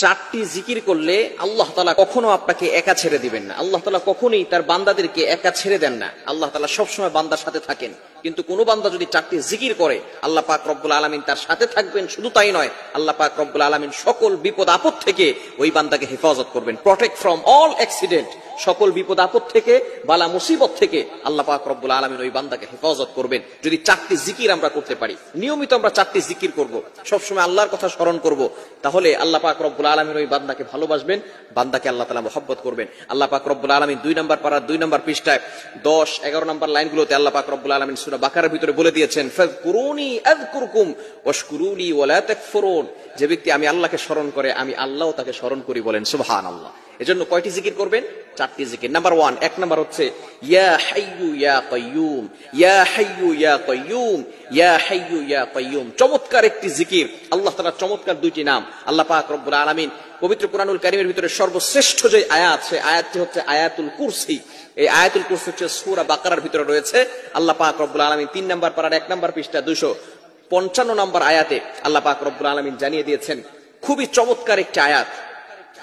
চারটি জিকির করলে আল্লাহ তাআলা কখনো আপনাকে একা ছেড়ে দিবেন না। আল্লাহ তাআলা কখনোই তার বান্দাদেরকে একা ছেড়ে দেন না। আল্লাহ তাআলা সবসময় বান্দার সাথে থাকেন। কিন্তু কোন বান্দা যদি চারটি জিকির করে, আল্লাহ পাক রব্বুল আলামিন তার সাথে থাকবেন। শুধু তাই নয়, আল্লাহ পাক রব্বুল আলামিন সকল বিপদ আপদ থেকে ওই বান্দাকে হেফাজত করবেন। প্রটেক্ট ফ্রম অল অ্যাক্সিডেন্ট, সকল বিপদ আপদ থেকে, বালা মুসিবত থেকে আল্লাহ পাক রব্বুল আলামিন ওই বান্দাকে হেফাজত করবেন যদি চারটি জিকির আমরা করতে পারি। নিয়মিত আমরা চারটি জিকির করব, সবসময় আল্লাহর কথা স্মরণ করব, তাহলে আল্লাহ পাক রব্বুল আলামিন ওই বান্দাকে ভালোবাসবেন, বান্দাকে আল্লাহ তাআলা মহব্বত করবেন। আল্লাহ পাক রব্বুল আলামিন 2 নম্বর পারার 2 নম্বর পৃষ্ঠায় 10-11 নম্বর লাইনগুলোতে আল্লাহ পাক রব্বুল আলামিন সূরা বাকারার ভিতরে বলে দিয়েছেন, ফাযকুরুনি আযকুরকুম ওয়াশকুরুলি ওয়ালা তাকফুরুন। যে ব্যক্তি আমি আল্লাহকে স্মরণ করে, আমি আল্লাহও তাকে স্মরণ করি, বলেন সুবহানাল্লাহ। এজন্য কয়টি জিকির করবেন? চারটি জিকির। নাম্বার 1, 1 নাম্বার হচ্ছে ইয়া হাইয়ু ইয়া কাইয়ুম, ইয়া হাইয়ু ইয়া কাইয়ুম, ইয়া হাইয়ু ইয়া কাইয়ুম। চমৎকার একটি জিকির। আল্লাহ তাআলার চমৎকার দুইটি নাম। আল্লাহ পাক রব্বুল আলামিন পবিত্র কুরআনুল কারীমের ভিতরে সর্বশ্রেষ্ঠ যে আয়াত, সেই আয়াতটি হচ্ছে আয়াতুল কুরসি। এই আয়াতুল কুরসি হচ্ছে সূরা বাকারার ভিতরে রয়েছে। আল্লাহ পাক রব্বুল আলামিন 3 নম্বর পারার 1 নম্বর পৃষ্ঠা 255 নম্বর আয়াতে আল্লাহ পাক রব্বুল আলামিন জানিয়ে দিয়েছেন, খুবই চমৎকার একটি আয়াত।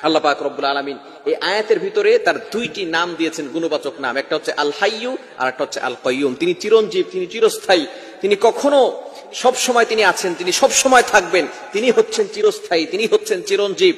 আল্লাহ পাক রব্বুল আলামিন এই আয়াতের ভিতরে তার দুইটি নাম দিয়েছেন, গুণবাচক নাম। একটা হচ্ছে আল হাইয়ু আর একটা হচ্ছে আল কাইয়ুম। তিনি চিরঞ্জীব, তিনি চিরস্থায়ী, তিনি কখনো সব সময় তিনি আছেন, তিনি সব সময় থাকবেন, তিনি হচ্ছেন চিরস্থায়ী, তিনি হচ্ছেন চিরঞ্জীব।